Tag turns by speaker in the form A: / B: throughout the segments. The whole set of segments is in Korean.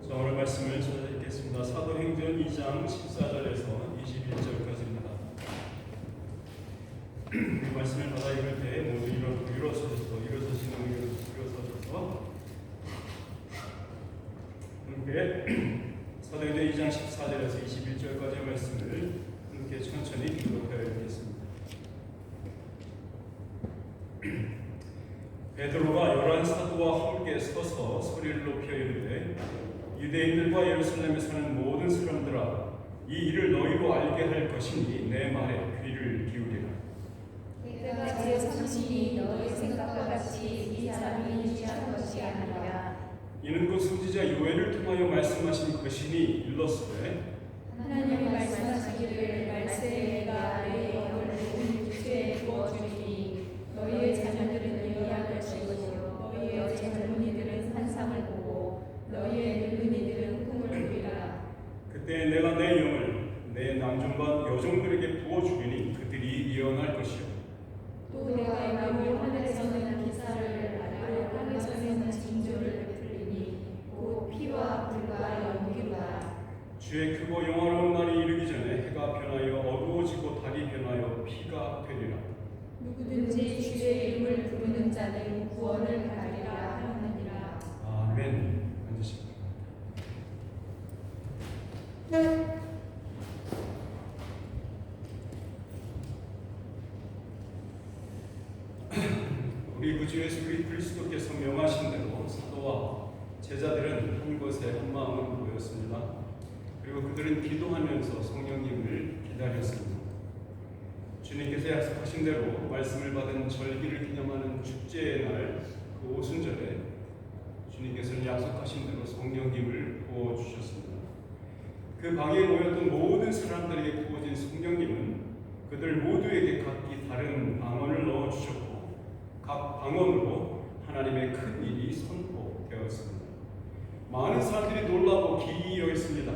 A: 자, 오늘 말씀을 찾아 읽겠습니다. 사도행전 2장 14절에서 21절까지입니다. 이 말씀을 받아 읽을 때 모두 일어서셔서 함께 사도행전 2장 14절에서 21절까지의 말씀을 함께 천천히 기록하여 읽겠습니다. 베드로가 열한 사도와 함께 서서 소리를 높여 이르되 유대인들과 예루살렘에 사는 모든 사람들아, 이 일을 너희로 알게 할 것이니 내 말에 귀를 기울이라.
B: 내가 제 정신이 너희 생각과 같이 이 사람이 유지한 것이 아니라
A: 이는 그 선지자 요엘을 통하여 말씀하신 것이니 일렀으되
B: 하나님이 말씀하시기를 말세에 내가 내 영을 온 육체에 부어주리니 너희의 자녀들은 예언할 것이고 너희의 젊은이들은 환상을 보고 너희의 늙은이들은 꿈을 꾸리라.
A: 그때 내가 내 영을 내 남종과 여종들에게 부어주리니 그들이 예언할 것이요
B: 또 내가 너희 하늘에서는 기사를 아래로 땅에서는 징조를 베풀리니 곧 피와 불과 연기로다.
A: 주의 크고 영화로운 날이 이르기 전에 해가 변하여 어두워지고 달이 변하여 피가 되리라.
B: 누구든지 주의 이름을 부르는 자는 구원을 받으리라 하느니라.
A: 아멘. 앉으시기 바랍니다. 우리 구주 예수 그리스도께서 명하신 대로 사도와 제자들은 한 곳에 한 마음으로 모였습니다. 그리고 그들은 기도하면서 성령님을 기다렸습니다. 주님께서 약속하신 대로 말씀을 받은 절기를 기념하는 축제의 날 그 오순절에 주님께서는 약속하신 대로 성령님을 부어주셨습니다. 그 방에 모였던 모든 사람들에게 부어진 성령님은 그들 모두에게 각기 다른 방언을 넣어주셨고 각 방언으로 하나님의 큰 일이 선포되었습니다. 많은 사람들이 놀라고 기이 여겼습니다.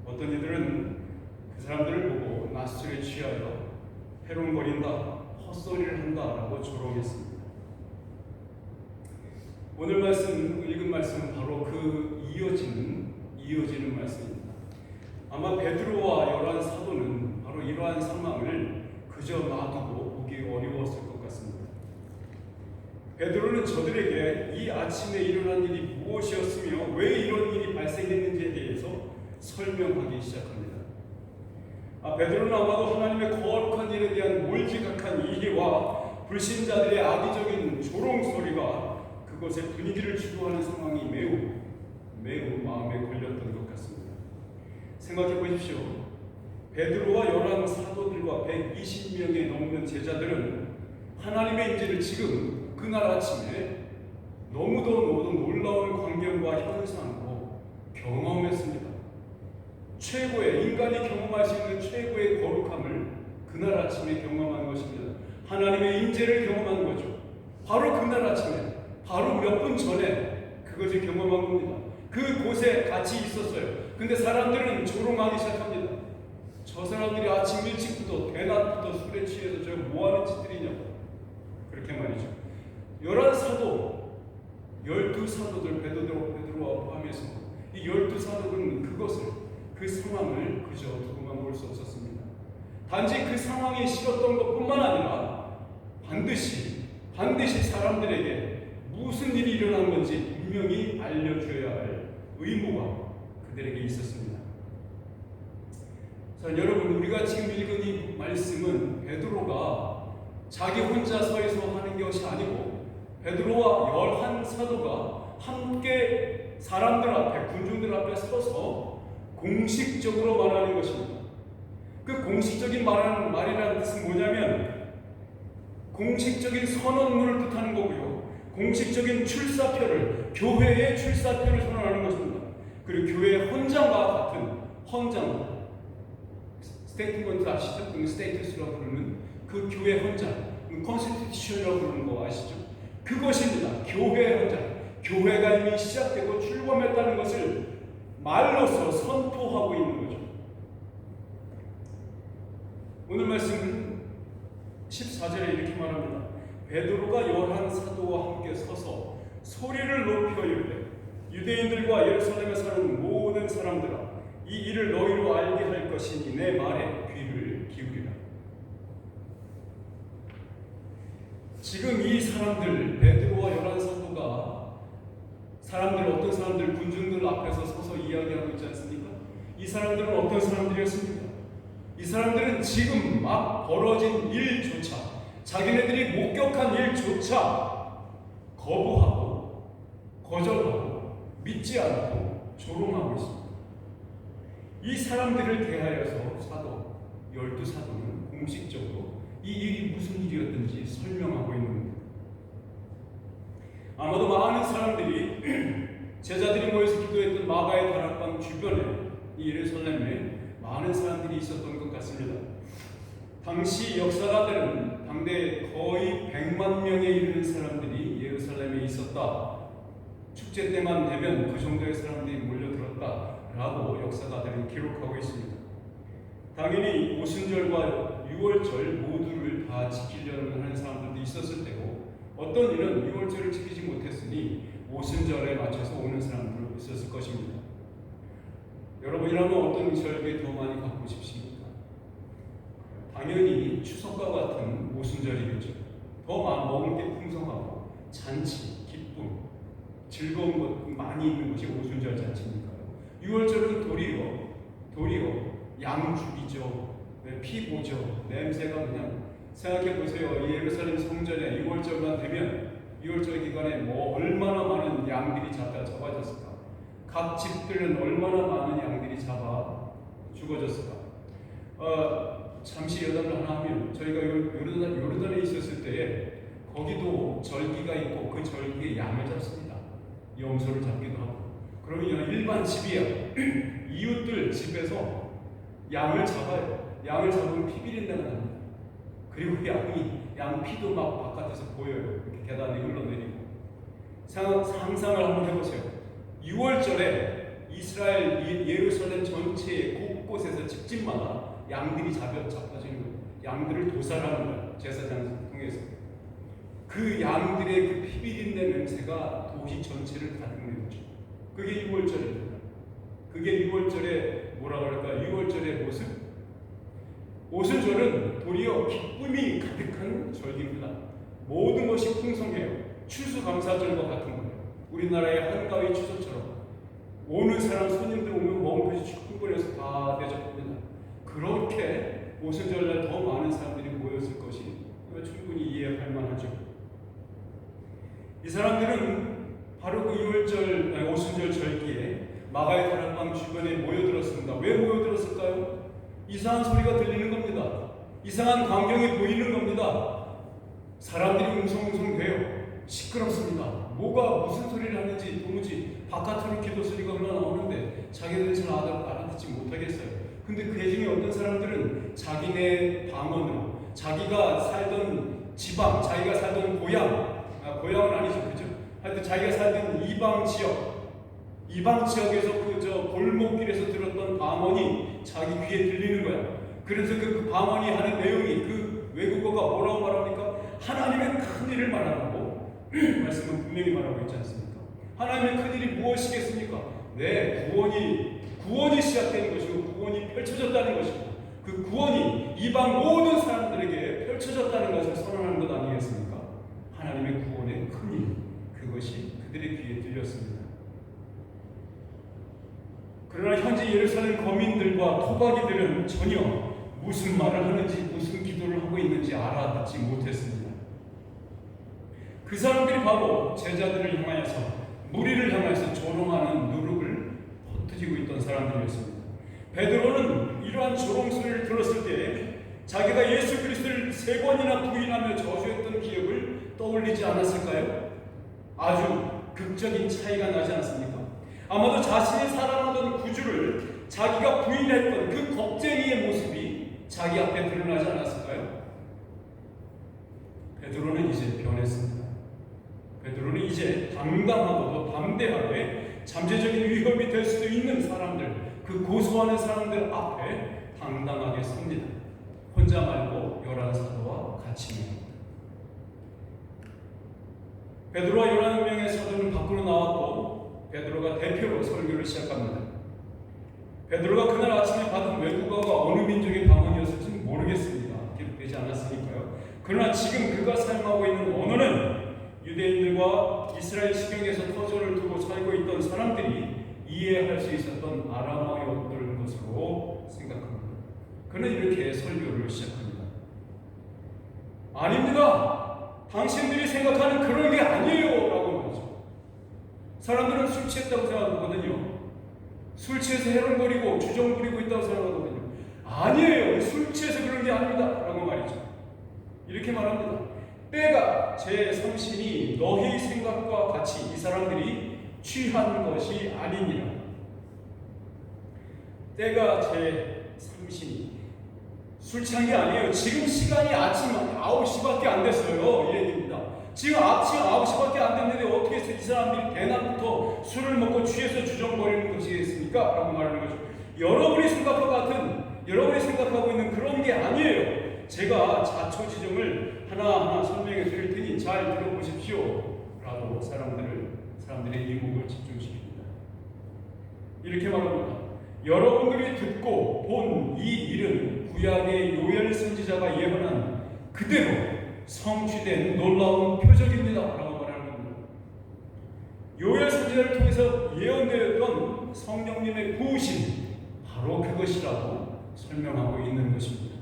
A: 어떤 이들은 그 사람들을 보고 낯설에 취하여 해롱거린다, 헛소리를 한다라고 조롱했습니다. 오늘 읽은 말씀은 바로 그 이어지는 말씀입니다. 아마 베드로와 열한 사도는 바로 이러한 상황을 그저 놔두고 보기 어려웠을 것 같습니다. 베드로는 저들에게 이 아침에 일어난 일이 무엇이었으며 왜 이런 일이 발생했는지에 대해서 설명하기 시작합니다. 베드로는 아마도 하나님의 거룩한 일에 대한 몰지각한 이해와 불신자들의 악의적인 조롱소리가 그것의 분위기를 주도하는 상황이 매우 마음에 걸렸던 것 같습니다. 생각해 보십시오. 베드로와 열한 사도들과 120명의 넘는 제자들은 하나님의 인재를 지금 그날 아침에 너무도 놀라운 광경과 현상으로 경험했습니다. 최고의 인간이 경험할 수 있는 최고의 거룩함을 그날 아침에 경험한 것입니다. 하나님의 인재를 경험한 거죠. 바로 그날 아침에, 바로 몇 분 전에 그것을 경험한 겁니다. 그곳에 같이 있었어요. 근데 사람들은 조롱하기 시작합니다. 저 사람들이 아침 일찍부터 대낮부터 술에 취해서 저 뭐하는 짓들이냐고. 그렇게 말이죠. 11사도, 12사도들 베드로와 포함해서 이 12사도들은 그 상황을 그저 두고만 볼 수 없었습니다. 단지 그 상황이 싫었던 것뿐만 아니라 반드시 사람들에게 무슨 일이 일어난 건지 분명히 알려줘야 할 의무가 그들에게 있었습니다. 자, 여러분, 우리가 지금 읽은 이 말씀은 베드로가 자기 혼자 서서 하는 것이 아니고 베드로와 11사도가 함께 사람들 앞에, 군중들 앞에 서서 공식적으로 말하는 것입니다. 그 공식적인 말이라는 뜻은 뭐냐면 공식적인 선언문을 뜻하는 거고요. 공식적인 출사표를, 교회의 출사표를 선언하는 것입니다. 그리고 교회의 헌장과 같은 헌장, 스테이트먼트 아시죠? 스테이투스라고 부르는 그 교회 헌장, 컨스티튜션이라고 부르는 거 아시죠? 그것입니다. 교회의 헌장. 교회가 이미 시작되고 출범했다는 것을 말로서 선포하고 있는 거죠. 오늘 말씀은 14절에 이렇게 말합니다. 베드로가 열한 사도와 함께 서서 소리를 높여 이르되 유대인들과 예루살렘에 사는 모든 사람들아, 이 일을 너희로 알게 할 것이니 내 말에 귀를 기울이라. 지금 이 사람들, 베드로와 열한 사도가 어떤 사람들, 군중들 앞에서 서서 이야기하고 있지 않습니까? 이 사람들은 어떤 사람들이었습니까? 이 사람들은 지금 막 벌어진 일조차, 자기네들이 목격한 일조차 거부하고 거절하고 믿지 않고 조롱하고 있습니다. 이 사람들을 대하여서 열두 사도는 공식적으로 이 일이 무슨 일이었든지 설명하고 있는 겁니다. 아마도 많은 사람들이 제자들이 모여서 기도했던 마가의 다락방 주변에, 이 예루살렘에 많은 사람들이 있었던 것 같습니다. 당시 역사가들은 당대 거의 100만 명에 이르는 사람들이 예루살렘에 있었다. 축제 때만 되면 그 정도의 사람들이 몰려들었다라고 역사가들은 기록하고 있습니다. 당연히 오순절과 유월절 모두를 다 지키려는 하는 사람들도 있었을 테고, 어떤 일은 유월절을 지키지 못했으니 오순절에 맞춰서 오는 사람들도 있었을 것입니다. 여러분이라면 어떤 절기에 더 많이 갖고 싶습니까? 당연히 추석과 같은 오순절이겠죠. 더 먹을 게 풍성하고 잔치, 기쁨, 즐거운 것 많이 있는 것이 오순절 잔치니까요. 유월절은 도리어 양죽이죠. 피고죠. 냄새가 그냥, 생각해 보세요. 예루살렘 성전에 6월절만 되면 6월절 기간에 얼마나 많은 양들이 잡아졌을까? 각 집들은 얼마나 많은 양들이 잡아 죽어졌을까? 잠시 여담을 하나 하면, 저희가 요르단에 있었을 때에 거기도 절기가 있고 그 절기에 양을 잡습니다. 염소를 잡기도 하고. 그러면 일반 집이야. 이웃들 집에서 양을 잡아요. 양을 잡으면 피 비린내가 납니다. 그리고 양 피도 막 바깥에서 보여요. 이렇게 계단에 흘러내리고. 상상을 한번 해보세요. 6월절에 이스라엘 예루살렘 전체의 곳곳에서 집집마다 양들이 잡혀지는 거예요. 양들을 도살하는 거예요. 제사장을 통해서. 그 양들의 그 피 비린내 냄새가 도시 전체를 가득내는 거죠. 그게 6월절입니다. 그게 6월절의 뭐라고 할까요? 6월절의 모습. 오순절은 도리어 기쁨이 가득한 절기입니다. 모든 것이 풍성해요. 추수감사절과 같은 거예요. 우리나라의 한가위 추석처럼 오는 사람, 손님들 오면 먹을 것이 충분해서 다 대접합니다. 그렇게 오순절날 더 많은 사람들이 모였을 것이 충분히 이해할 만하죠. 이 사람들은 바로 그 오순절 절기에 마가의 다락방 주변에 모여들었습니다. 왜 모여들었을까요? 이상한 소리가 들리는 겁니다. 이상한 광경이 보이는 겁니다. 사람들이 웅성웅성해요. 시끄럽습니다. 무슨 소리를 하는지 도무지 바깥으로 기도 소리가 흘러나오는데 자기들은 잘 알아듣지 못하겠어요. 근데 그 중에 어떤 사람들은 자기네 방언으로, 자기가 살던 지방, 자기가 살던 고향은 아니죠, 그죠? 하여튼 자기가 살던 이방 지역에서 골목길에서 들었던 방언이 자기 귀에 들리는 거야. 그래서 그 방언이 하는 내용이, 그 외국어가 뭐라고 말합니까? 하나님의 큰 일을 말하고 말씀은 분명히 말하고 있지 않습니까? 하나님의 큰 일이 무엇이겠습니까? 네, 구원이 시작된 것이고 구원이 펼쳐졌다는 것이고, 그 구원이 이방 모든 사람들에게 펼쳐졌다는 것을 선언하는 것 아니겠습니까? 하나님의 구원의 큰 일, 그것이 그들의 귀에 들렸습니다. 그러나 현재 예루살렘 거민들과 토박이들은 전혀 무슨 말을 하는지, 무슨 기도를 하고 있는지 알아듣지 못했습니다. 그 사람들이 바로 제자들을 향하여서, 무리를 향하여서 조롱하는 누룩을 흩어지고 있던 사람들이었습니다. 베드로는 이러한 조롱 소리를 들었을 때 자기가 예수 그리스도를 3번이나 부인하며 저주했던 기억을 떠올리지 않았을까요? 아주 극적인 차이가 나지 않습니까? 아마도 자신이 사랑하던 구주를 자기가 부인했던 그 겁쟁이의 모습이 자기 앞에 드러나지 않았을까요? 베드로는 이제 변했습니다. 베드로는 이제 당당하고도 담대하게 잠재적인 위협이 될 수도 있는 사람들, 그 고소하는 사람들 앞에 당당하게 섭니다. 혼자 말고 11사도와 같이 섭니다. 베드로와 11명의 사도는 밖으로 나왔고 베드로가 대표로 설교를 시작합니다. 베드로가 그날 아침에 받은 외국어가 어느 민족의 방언이었을지는 모르겠습니다. 기록되지 않았으니까요. 그러나 지금 그가 사용하고 있는 언어는 유대인들과 이스라엘 시경에서 터전을 두고 살고 있던 사람들이 이해할 수 있었던 아람어였던 것으로 생각합니다. 그는 이렇게 설교를 시작합니다. 아닙니다. 당신들이 생각하는 그런 게 아니에요. 라고 말하죠. 사람들은 술 취했다고 생각하거든요. 술 취해서 해롱거리고 주정 부리고 있다고 생각하거든요. 아니에요. 술 취해서 그런 게 아닙니다. 라고 말이죠. 이렇게 말합니다. 때가 제 삼신이 너희 생각과 같이 이 사람들이 취한 것이 아니니라. 때가 제 삼신이 술 취한 게 아니에요. 지금 시간이 아침 9시밖에 안 됐어요. 이 얘기입니다. 지금 아침 9시밖에 안 됐는데 어떻게 이 사람들이 대낮부터 술을 먹고 취해서 주정거리는 것이겠습니까? 라고 말하는 거죠. 여러분이 생각하고 있는 그런 게 아니에요. 제가 자초지종을 하나하나 설명해 드릴 테니 잘 들어보십시오. 라고 사람들의 이목을 집중시킵니다. 이렇게 말합니다. 여러분들이 듣고 본 이 일은 구약의 요엘 선지자가 예언한 그대로 성취된 놀라운 표적입니다. 라고 말하는 겁니다. 요엘 선지자를 통해서 예언되었던 성령님의 부으심, 바로 그것이라고 설명하고 있는 것입니다.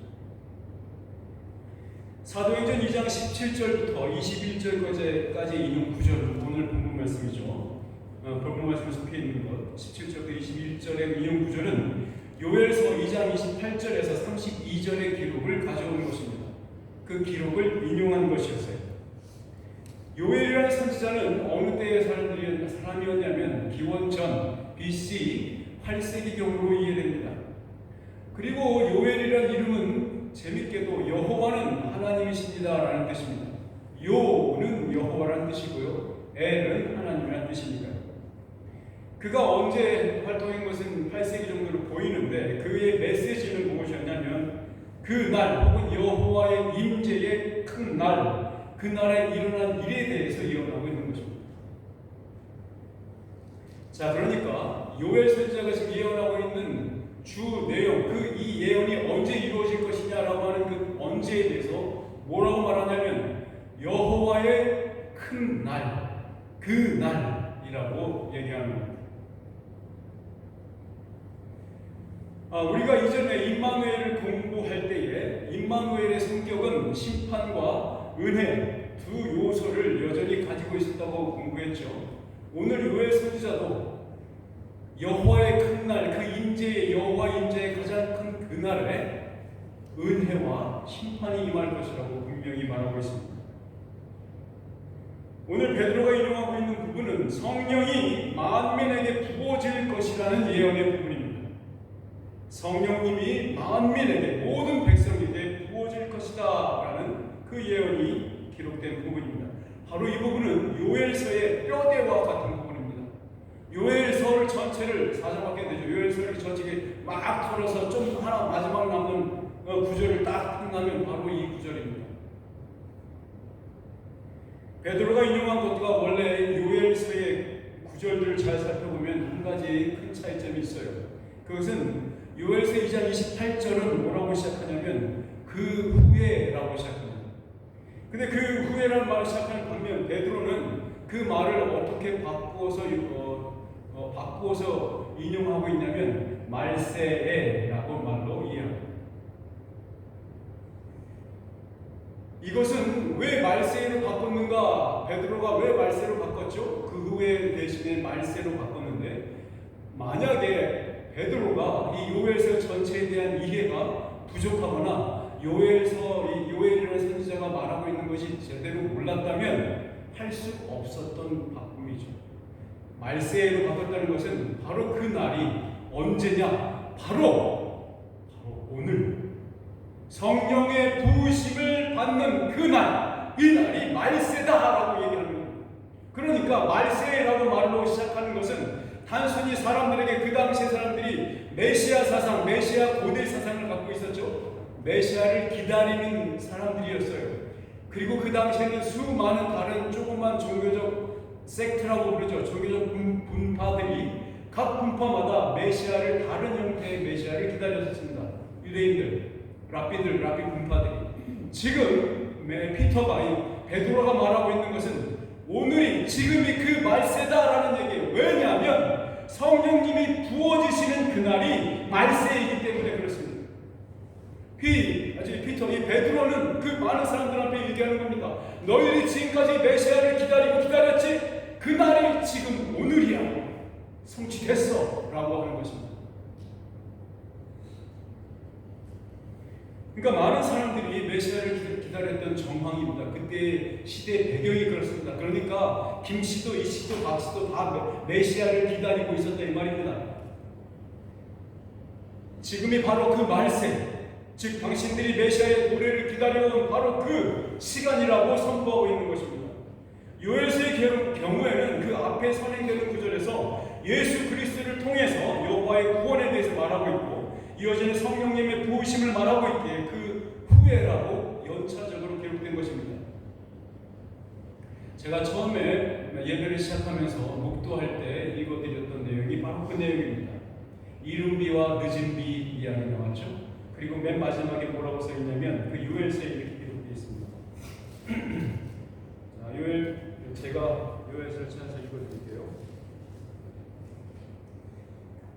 A: 사도행전 2장 17절부터 21절까지 있는 구절은 오늘 본문 말씀이죠. 본문 말씀에 속해 있는 것 17절부터 21절의 인용 구절은 요엘서 2장 28절에서 32절의 기록을 가져온 것입니다. 그 기록을 인용한 것이었어요. 요엘이라는 선지자는 어느 때의 사람이었냐면 기원전 BC 8세기경으로 이해됩니다. 그리고 요엘이라는 이름은 재밌게도 여호와는 하나님이십니다라는 뜻입니다. 요는 여호와라는 뜻이고요. 엘은 하나님이라는 뜻이니까요. 그가 언제 활동한 것은 8세기 정도로 보이는데 그의 메시지는 무엇이었냐면 그날 혹은 여호와의 임재의 큰 날, 그날에 일어난 일에 대해서 예언하고 있는 것입니다. 자, 그러니까 요엘 선지자가 지금 예언하고 있는 주 내용, 이 예언이 언제 이루어질 것이냐라고 하는 그 언제에 대해서 뭐라고 말하냐면 여호와의 큰 날, 그 날이라고 얘기하는 겁니다. 우리가 이전에 임마누엘을 공부할 때에 임마누엘의 성격은 심판과 은혜 두 요소를 여전히 가지고 있었다고 공부했죠. 오늘 요엘 선지자도 여호와의 큰 날, 그 임재의 여호와 임재의 가장 큰 그날에 은혜와 심판이 임할 것이라고 분명히 말하고 있습니다. 오늘 베드로가 인용하고 있는 부분은 성령이 만민에게 부어질 것이라는 예언의 부분입니다. 성령님이 만민에게 모든 백성에게 부어질 것이다 라는 그 예언이 기록된 부분입니다. 바로 이 부분은 요엘서의 뼈대와 같은 부분입니다. 요엘서를 전체를 4장밖에 되죠. 요엘서를 전체에 막 털어서 좀 하나 마지막 남은 구절을 딱 끝나면 바로 이 구절입니다. 베드로가 인용한 것과 원래 요엘서의 구절들을 잘 살펴보면 한 가지 큰 차이점이 있어요. 그것은 요엘서 2장 28절은 뭐라고 시작하냐면 그 후에라고 시작합니다. 근데 그 후에라는 말을 시작하는 반면 베드로는 그 말을 어떻게 바꾸어서 인용하고 있냐면 말세에라고 말로 이해합니다. 이것은 왜 말세로 바꿨는가? 베드로가 왜 말세로 바꿨죠? 그 후에 대신에 말세로 바꿨는데 만약에 베드로가 이 요엘서 전체에 대한 이해가 부족하거나 요엘이라는 선지자가 말하고 있는 것이 제대로 몰랐다면 할 수 없었던 바꿈이죠. 말세로 바꿨다는 것은 바로 그 날이 언제냐? 바로 오늘 성령의 부으심을 받는 그 날, 이 날이 말세다라고 얘기하는 겁니다. 그러니까 말세라고 말로 시작하는 것은 단순히 사람들에게 그 당시의 사람들이 메시아 사상, 메시아 고대 사상을 갖고 있었죠. 메시아를 기다리는 사람들이었어요. 그리고 그 당시에는 수많은 다른 조그만 종교적 섹트라고 부르죠. 종교적 분파들이 각 분파마다 메시아를 다른 형태의 메시아를 기다렸습니다. 유대인들, 랍비 분파들이. 지금 베드로가 말하고 있는 것은 오늘이 지금이 그 말세다라는 얘기예요. 왜냐하면 성령님이 부어지시는 그날이 말세이기 때문에 그렇습니다. 이 베드로는 그 많은 사람들 앞에 얘기하는 겁니다. 너희들이 지금까지 메시아를 기다렸지? 그날이 지금 오늘이야. 성취됐어 라고 하는 것입니다. 그러니까 많은 사람들이 메시아를 기다렸던 정황입니다. 그때 시대의 배경이 그렇습니다. 그러니까 김씨도 이씨도 박씨도 다 메시아를 기다리고 있었다 이 말입니다. 지금이 바로 그 말세, 즉 당신들이 메시아의 도래를 기다려온 바로 그 시간이라고 선포하고 있는 것입니다. 요엘서의 경우에는 그 앞에 선행되는 구절에서 예수 그리스도를 통해서 여호와의 구원에 대해서 말하고 있고 이어지는 성령님의 부으심을 말하고 있기에 그 후에라고 연차적으로 기록된 것입니다. 제가 처음에 예배를 시작하면서 목도할 때 읽어드렸던 내용이 바로 그 내용입니다. 이른 비와 늦은 비 이야기 나왔죠. 그리고 맨 마지막에 뭐라고 써있냐면 그 요엘서에 이렇게 기록되어 있습니다. 자, 제가 요엘서를 찾아서 읽어드릴게요.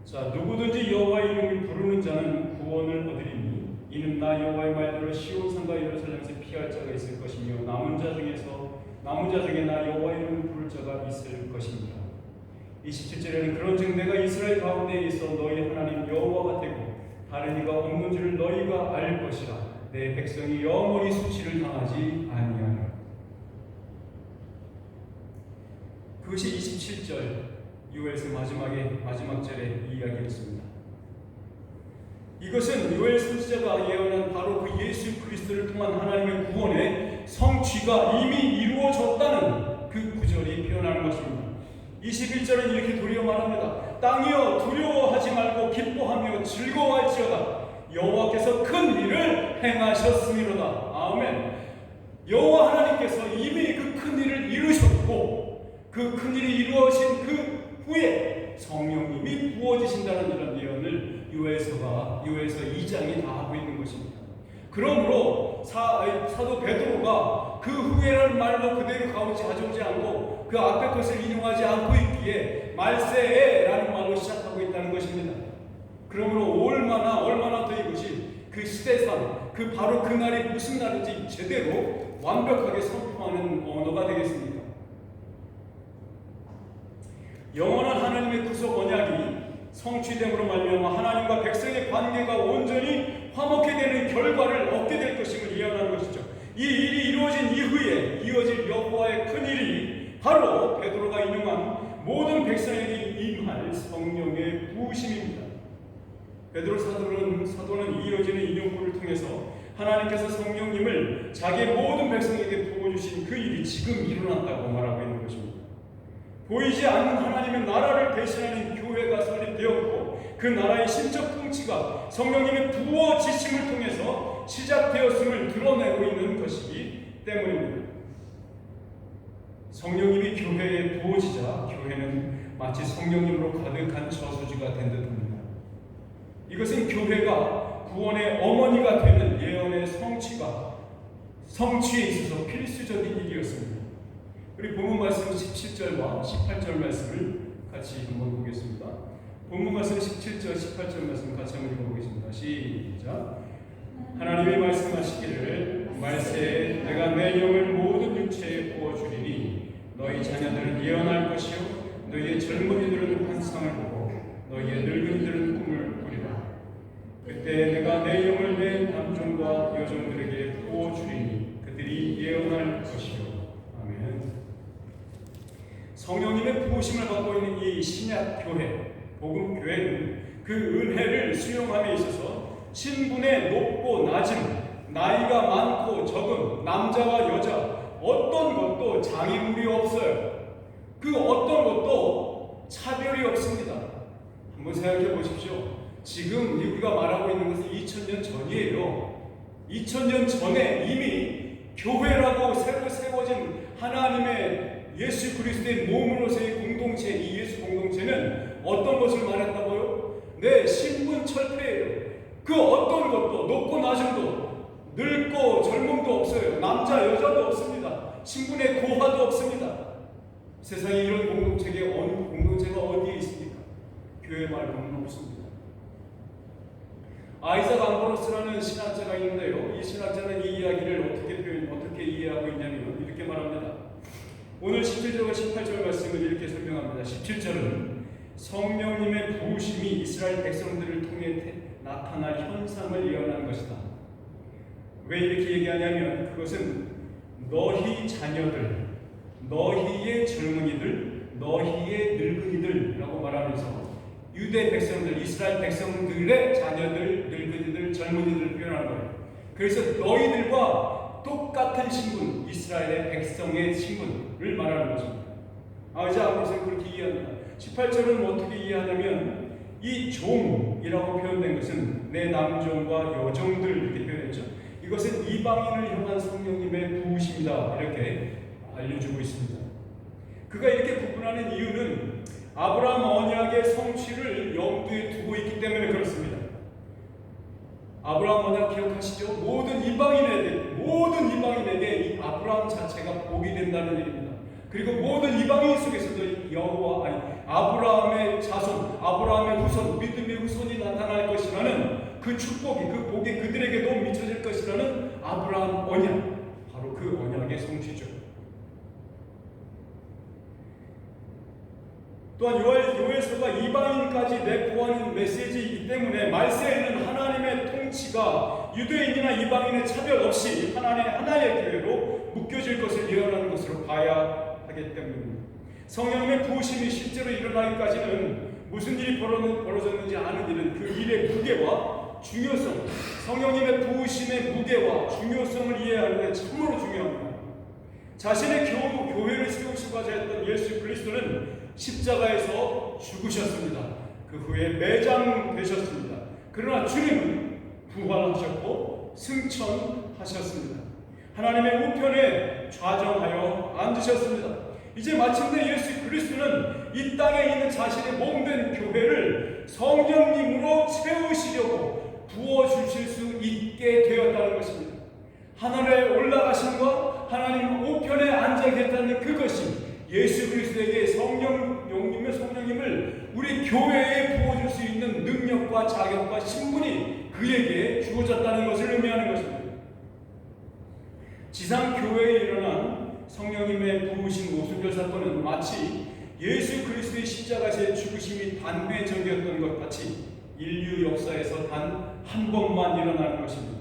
A: 자, 누구든지 여호와의 이름을 부르는 자는 구원을 얻으리니 이는 나 여호와의 말대로 시온산과 예루살렘에서 피할 자가 있을 것이며 남은 자 중에 나 여호와의 이름을 부를 자가 있을 것입니다. 27절에는 그런즉 내가 이스라엘 가운데 있어 너희 하나님 여호와가 되고 다른 이가 없는 줄을 너희가 알 것이라. 내 백성이 영원히 수치를 당하지 아니하리라. 그것이 27절 요엘서 마지막 절의 이야기였습니다. 이것은 요엘 선지자가 예언한 바로 그 예수 그리스도를 통한 하나님의 구원의 성취가 이미 이루어졌다는 그 구절이 표현하는 것입니다. 21절은 이렇게 도리어 말합니다. 땅이여 두려워하지 말고 기뻐하며 즐거워할지어다. 여호와께서 큰 일을 행하셨음이로다. 아멘. 여호와 하나님께서 이미 그 큰 일을 이루셨고 그 큰 일이 이루어진 그 후에 성령님이 부어지신다는 이런 예언을 요엘서 2장이 다 하고 있는 것입니다. 그러므로 사도 베드로가 그 후에라는 말로 그대로 가져오지 않고 그 앞에 것을 인용하지 않고 있기에 말세에라는 말로 시작하고 있다는 것입니다. 그러므로 얼마나 더 이것이 그 시대상 바로 그 날이 무슨 날인지 제대로 완벽하게 선포하는 언어가 되겠습니다. 영원한 하나님의 구속 언약이 성취됨으로 말미암아 하나님과 백성의 관계가 온전히 화목해 되는 결과를 얻게 될 것임을 예언하는 것이죠. 이 일이 이루어진 이후에 이어질 여호와의 큰 일이 바로 베드로가 인용한 모든 백성에게 임할 성령의 부으심입니다. 베드로 사도는 이어지는 인용구를 통해서 하나님께서 성령님을 자기의 모든 백성에게 부어주신 그 일이 지금 일어났다고 말하고 있는 것입니다. 보이지 않는 하나님의 나라를 대신하는 교회가 설립되었고 그 나라의 신적 통치가 성령님의 부어지심을 통해서 시작되었음을 드러내고 있는 것이기 때문입니다. 성령님이 교회에 부어지자 교회는 마치 성령님으로 가득한 저수지가 된 듯합니다. 이것은 교회가 구원의 어머니가 되는 예언의 성취에 있어서 필수적인 일이었습니다. 우리 본문 말씀 17절과 18절 말씀을 같이 한번 보겠습니다. 본문 말씀 17절, 18절 말씀 같이 한번 읽어보겠습니다. 시작. 하나님이 말씀하시기를 말세에 내가 내 영을 모든 육체에 부어주리니 너희 자녀들은 예언할 것이요 너희의 젊은이들은 환상을 보고 너희의 늙은이들은 꿈을 꾸리라. 그때 내가 내 영을 내 남종과 여종들에게 부어주리니 그들이 예언할 것이요. 성령님의 부으심을 받고 있는 이 신약 교회, 복음 교회는 그 은혜를 수용함에 있어서 신분의 높고 낮음, 나이가 많고 적음, 남자와 여자 어떤 것도 장애물이 없어요. 그 어떤 것도 차별이 없습니다. 한번 생각해 보십시오. 지금 우리가 말하고 있는 것은 2000년 전이에요. 2000년 전에 이미 교회라고 새로 세워진 하나님의 예수 그리스도의 몸으로서의 공동체, 이 예수 공동체는 어떤 것을 말했다고요? 네, 신분철폐예요. 그 어떤 것도, 높고 낮음도, 늙고 젊음도 없어요. 남자 여자도 없습니다. 신분의 고하도 없습니다. 세상에 이런 공동체가 어디에 있습니까? 교회 말고는 없습니다. 아이작 암브로스라는 신학자가 있는데요. 이 신학자는 이 이야기를 어떻게 이해하고 있냐면 이렇게 말합니다. 오늘 17절과 18절 말씀을 이렇게 설명합니다. 17절은 성령님의 부으심이 이스라엘 백성들을 통해 나타날 현상을 예언한 것이다. 왜 이렇게 얘기하냐면 그것은 너희 자녀들, 너희의 젊은이들, 너희의 늙은이들라고 말하면서 유대 백성들, 이스라엘 백성들의 자녀들, 늙은이들, 젊은이들을 표현하는 거예요. 그래서 너희들과 똑같은 신분, 이스라엘의 백성의 신분을 말하는 것입니다. 아이작 암브로스는 그렇게 이해합니다. 18절은 어떻게 이해하냐면 이 종이라고 표현된 것은 내 남종과 여종들 이렇게 표현했죠. 이것은 이방인을 향한 성령님의 부으심이다 이렇게 알려주고 있습니다. 그가 이렇게 구분하는 이유는 아브라함 언약의 성취를 염두에 두고 있기 때문에 그렇습니다. 아브라함 언약 기억하시죠? 모든 이방인에게 이 아브라함 자체가 복이 된다는 얘기입니다. 그리고 모든 이방인 속에서도 아브라함의 자손, 아브라함의 후손, 믿음의 후손이 나타날 것이라는 그 축복이, 그 복이 그들에게도 미쳐질 것이라는 아브라함 언약, 바로 그 언약의 성취죠. 또한 요엘서가 이방인까지 내포하는 메시지이기 때문에 말세에는 하나님의 통치가 유대인이나 이방인의 차별 없이 하나의 교회로 묶여질 것을 예언하는 것으로 봐야 하기 때문입니다. 성령님의 부으심이 실제로 일어나기까지는 무슨 일이 벌어졌는지 아는 일은 그 일의 무게와 중요성, 성령님의 부으심의 무게와 중요성을 이해하는 데 참으로 중요합니다. 자신의 교회를 세우시고자 했던 예수 그리스도는 십자가에서 죽으셨습니다. 그 후에 매장되셨습니다. 그러나 주님은 부활하셨고 승천하셨습니다. 하나님의 우편에 좌정하여 앉으셨습니다. 이제 마침내 예수 그리스도는 이 땅에 있는 자신의 몸된 교회를 성령님으로 채우시려고 부어주실 수 있게 되었다는 것입니다. 하늘에 올라가심과 하나님 우편에 앉아계셨다는 그것이 예수 그리스도에게 성령님을 우리 교회에 부어줄 수 있는 능력과 자격과 신분이 그에게 주어졌다는 것을 의미하는 것입니다. 지상 교회에 일어난 성령님의 부으신 오순절 사건은 마치 예수 그리스도의 십자가에서의 죽으심이 단회적이었던 것 같이 인류 역사에서 단 한 번만 일어나는 것입니다.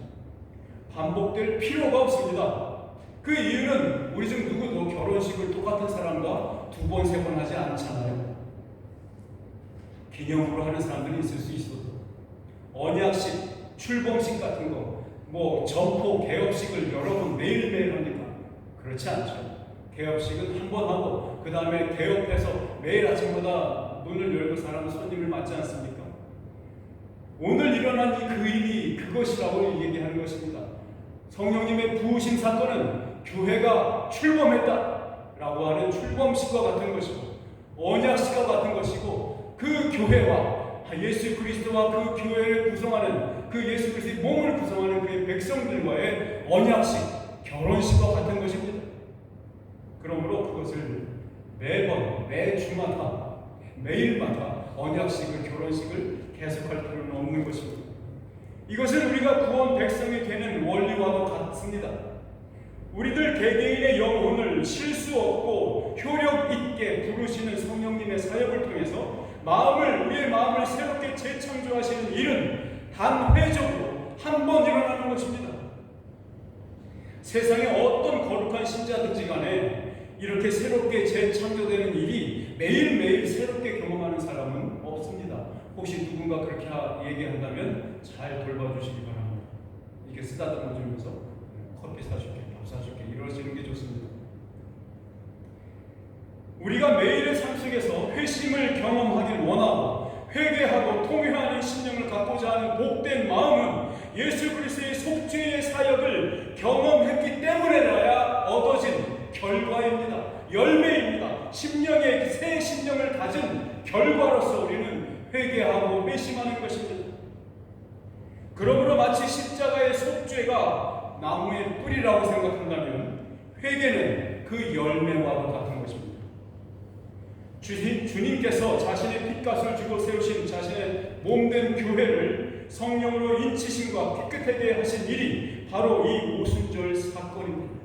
A: 반복될 필요가 없습니다. 그 이유는 우리 중 누구도 결혼식을 똑같은 사람과 2번, 3번 하지 않잖아요. 기념으로 하는 사람들이 있을 수 있어도 언약식, 출범식 같은 거, 점포, 개업식을 여러 번 매일매일 합니까? 그렇지 않죠. 개업식은 한 번 하고 그 다음에 개업해서 매일 아침마다 문을 열고 사람 손님을 맞지 않습니까? 오늘 일어난 그 일이 그것이라고 얘기하는 것입니다. 성령님의 부으심 사건은 교회가 출범했다라고 하는 출범식과 같은 것이고 언약식과 같은 것이고 그 교회와 예수 그리스도와 그 교회를 구성하는 그 예수 그리스도의 몸을 구성하는 그의 백성들과의 언약식, 결혼식과 같은 것입니다. 그러므로 그것을 매번, 매주마다, 매일마다 언약식을, 결혼식을 계속할 필요는 없는 것입니다. 이것은 우리가 구원 백성이 되는 원리와도 같습니다. 우리들 개개인의 영혼을 실수 없고 효력 있게 부르시는 성령님의 사역을 통해서 우리의 마음을 새롭게 재창조하시는 일은 단회적으로 한 번 일어나는 것입니다. 세상에 어떤 거룩한 신자든지 간에 이렇게 새롭게 재창조되는 일이 매일매일 새롭게 경험하는 사람은 없습니다. 혹시 누군가 그렇게 얘기한다면 잘 돌봐주시기 바랍니다. 이렇게 쓰다듬어 주면서 커피 사줄게, 밥 사줄게 이러시는 게 좋습니다. 우리가 매일의 삶 속에서 회심을 경험하길 원하고 회개하고 통회하는 심령을 갖고자 하는 복된 마음은 예수 그리스도의 속죄의 사역을 경험했기 때문에라야 얻어진 결과입니다. 열매입니다. 심령의 새 심령을 가진 결과로서 우리는 회개하고 회심하는 것입니다. 그러므로 마치 십자가의 속죄가 나무의 뿌리라고 생각한다면 회개는 그 열매와도 같은 것입니다. 주님께서 자신의 핏값을 주고 세우신 자신의 몸된 교회를 성령으로 인치심과 깨끗하게 하신 일이 바로 이 오순절 사건입니다.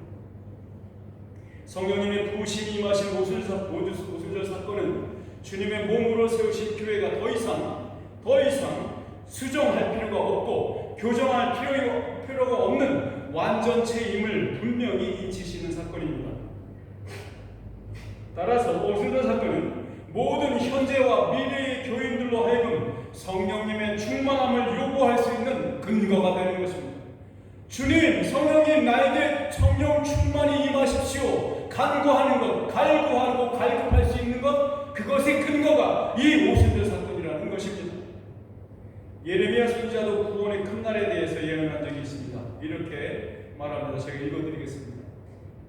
A: 성령님의 부으심이 임하신 오순절 사건은 주님의 몸으로 세우신 교회가 더 이상 수정할 필요가 없고 교정할 필요가 없는 완전체임을 분명히 인치시는 사건입니다. 따라서 오순절 사건은 모든 현재와 미래의 교인들로 하여금 성령님의 충만함을 요구할 수 있는 근거가 되는 것입니다. 주님, 성령님 나에게 성령 충만히 임하십시오. 간구하는 것, 갈구하고 갈급할 수 있는 것, 그것의 근거가 이 오순절 사건이라는 것입니다. 예레미야 선지자도 구원의 큰 날에 대해서 예언한 적이 있습니다. 이렇게 말합니다. 제가 읽어드리겠습니다.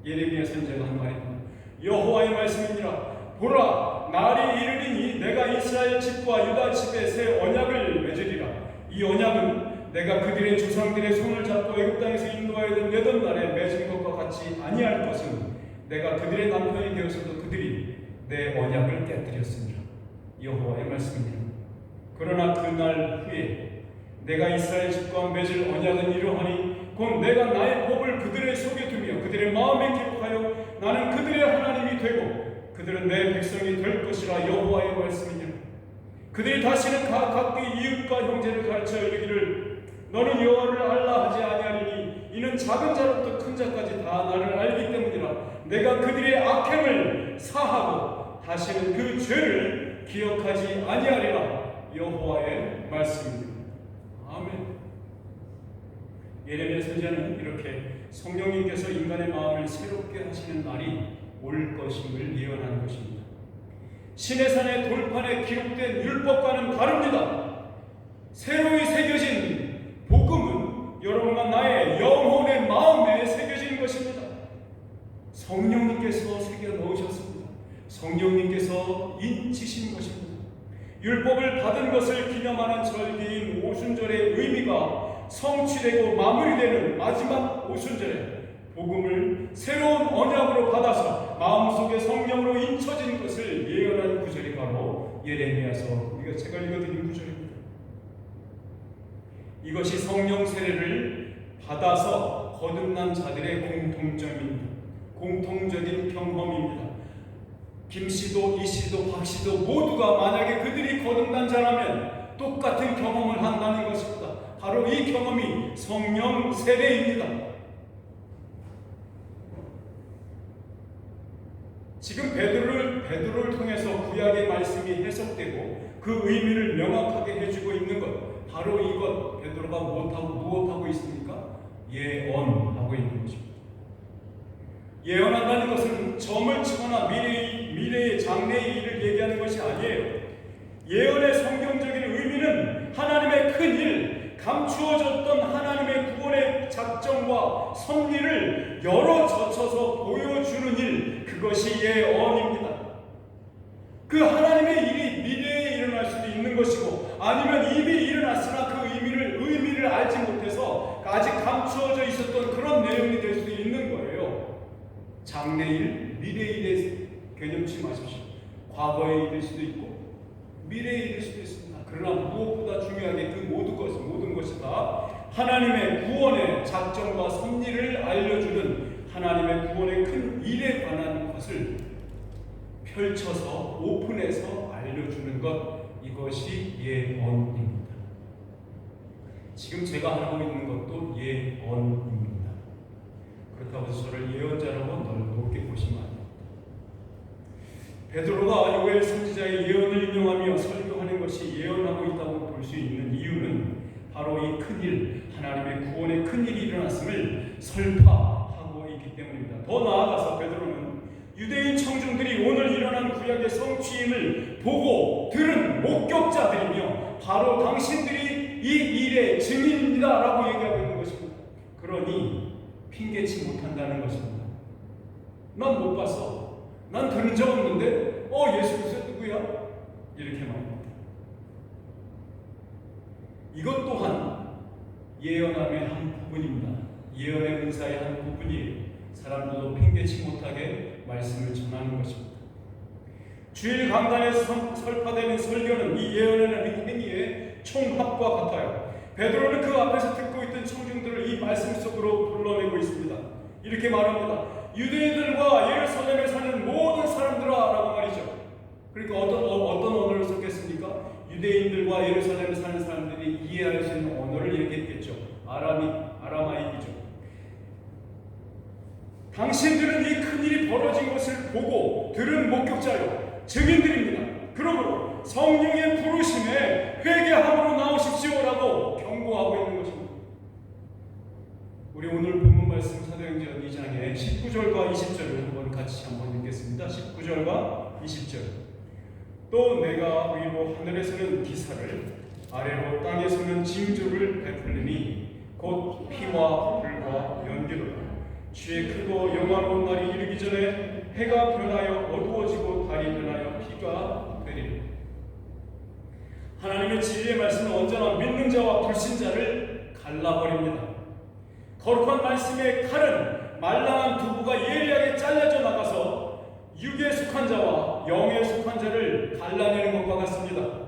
A: 예레미야 선지자가 한 말입니다. 여호와의 말씀이니라. 보라, 날이 이르리니 내가 이스라엘 집과 유다 집에 새 언약을 맺으리라. 이 언약은 내가 그들의 조상들의 손을 잡고 애굽 땅에서 인도하여 내던 날에 맺은 것과 같이 아니할 것은 내가 그들의 남편이 되었어도 그들이 내 언약을 깨뜨렸습니다. 여호와의 말씀이니라. 그러나 그날 후에 내가 이스라엘 집과 맺을 언약은 이러하니 곧 내가 나의 법을 그들의 속에 두며 그들의 마음에 기록하여 나는 그들의 하나님이 되고 그들은 내 백성이 될 것이라. 여호와의 말씀이니라. 그들이 다시는 각기 이웃과 형제를 가르쳐 이르기를 너는 여호와를 알라 하지 아니하리니 이는 작은 자로부터 큰 자까지 다 나를 알기 때문이라. 내가 그들의 악행을 사하고 다시는 그 죄를 기억하지 아니하리라. 여호와의 말씀입니다. 아멘. 예레미야 선지자는 이렇게 성령님께서 인간의 마음을 새롭게 하시는 날이 올 것임을 예언하는 것입니다. 시내산의 돌판에 기록된 율법과는 다릅니다. 새로이 새겨진 복음은 여러분과 나의 영혼의 마음에 새겨진 것입니다. 성령님께서 새겨 넣으셨습니다. 성령님께서 인치신 것입니다. 율법을 받은 것을 기념하는 절기인 오순절의 의미가 성취되고 마무리되는 마지막 오순절에 복음을 새로운 언약으로 받아서 마음속에 성령으로 인쳐진 것을 예언한 구절이 바로 예레미야서 우리가 제가 읽어드린 구절입니다. 이것이 성령 세례를 받아서 거듭난 자들의 공통적인 경험입니다. 김씨도 이씨도 박씨도 모두가 만약에 그들이 거듭난 자라면 똑같은 경험을 한다는 것입니다. 바로 이 경험이 성령 세례입니다. 지금 베드로를 통해서 구약의 말씀이 해석되고 그 의미를 명확하게 해주고 있는 것, 바로 이것. 베드로가 무엇하고 있습니까? 예언하고 있는 것입니다. 예언한다는 것은 점을 치거나 미래의 장래의 일을 얘기하는 것이 아니에요. 예언의 성경적인 의미는 하나님의 큰 일, 감추어졌던 하나님의 구원의 작정과 섭리를 열어 젖혀서 보여주는 일, 그것이 예언입니다. 그 하나님의 일이 미래에 일어날 수도 있는 것이고 아니면 이미 일어났으나 그 의미를 알지 못해서 아직 감추어져 있었던 그런 내용이 될 수도 있는 거예요. 장래일, 미래일의 개념치 마십시오. 과거의 일일 수도 있고 미래의 일일 수도 있습니다. 그러나 무엇보다 중요하게 그 모든 것이 다 하나님의 구원의 작정과 섭리를 알려주는 하나님의 구원의 큰 일에 관한 것을 펼쳐서 오픈해서 알려주는 것, 이것이 예언입니다. 지금 제가 하고 있는 것도 예언입니다. 그렇다고 해서 저를 예언자라고 높게 보시면 안 됩니다. 베드로가 요엘 선지자의 예언을 인용하며 설교하는 것이 예언하고 있다고 볼 수 있는 이유는 바로 이 큰일, 하나님의 구원의 큰일이 일어났음을 설파하고 있기 때문입니다. 더 나아가서 베드로는 유대인 청중들이 오늘 일어난 구약의 성취임을 보고 들은 목격자들이며 바로 당신들이 이 일의 증인입니다 라고 얘기하고 있는 것입니다. 그러니 핑계치 못한다는 것입니다. 난 못 봤어. 난 들은 적 없는데 예수 그리스도 누구야? 이렇게 말합니다. 이것 또한 예언함의 한 부분입니다. 예언의 은사의 한 부분이에요. 사람들도 핑계치 못하게 말씀을 전하는 것입니다. 주일 강단에서 설파되는 설교는 이 예언의 행위의 총합과 같아요. 베드로는 그 앞에서 듣고 있던 청중들을 이 말씀 속으로 불러내고 있습니다. 이렇게 말합니다. 유대인들과 예루살렘에 사는 모든 사람들아 라고 말이죠. 그러니까 어떤 언어를 썼겠습니까? 유대인들과 예루살렘에 사는 사람들이 이해할 수 있는 언어를 얘기했겠죠. 아라마이이죠. 당신들은 이 큰일이 벌어진 것을 보고 들은 목격자요, 증인들입니다. 그러므로 성령의 부르심에 회개함으로 나오십시오라고 경고하고 있는 것입니다. 우리 오늘 본문 말씀 사도행전 2장의 19절과 20절을 같이 한번 읽겠습니다. 19절과 20절. 또 내가 위로 하늘에서는 기사를, 아래로 땅에서는 징조를 베풀리니 곧 피와 불과 연기로다. 주의 크고 영화로운 날이 이르기 전에 해가 변하여 어두워지고 달이 변하여 피가 되리라. 하나님의 진리의 말씀은 언제나 믿는 자와 불신자를 갈라버립니다. 거룩한 말씀의 칼은 말랑한 두부가 예리하게 잘려져 나가서 육에 속한 자와 영에 속한 자를 갈라내는 것과 같습니다.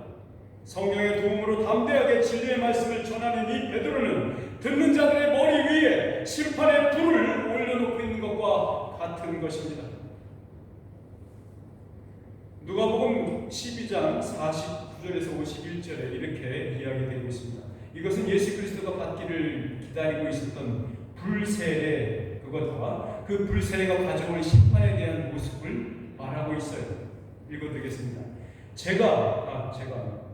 A: 성령의 도움으로 담대하게 진리의 말씀을 전하는 이 베드로는 듣는 자들의 머리 위에 심판의 불을 올려놓고 있는 것과 같은 것입니다. 누가복음 12장 49절에서 51절에 이렇게 이야기되고 있습니다. 이것은 예수 그리스도가 받기를 기다리고 있었던 불세례, 그것과 그 불세례가 가져오는 심판에 대한 모습을 말하고 있어요. 읽어드리겠습니다.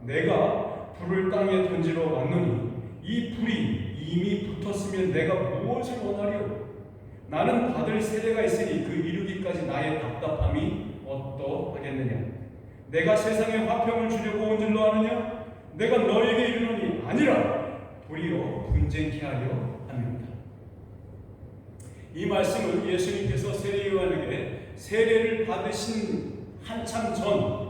A: 내가 불을 땅에 던지러 왔노니 이 불이 이미 붙었으면 내가 무엇을 원하리요? 나는 받을 세례가 있으니 그 이루기까지 나의 답답함이 어떠하겠느냐? 내가 세상에 화평을 주려고 온 줄로 아느냐? 내가 너에게 이르노니 아니라 도리어 분쟁케 하려 합니다. 이 말씀은 예수님께서 세례 요한에게 세례를 받으신 한참 전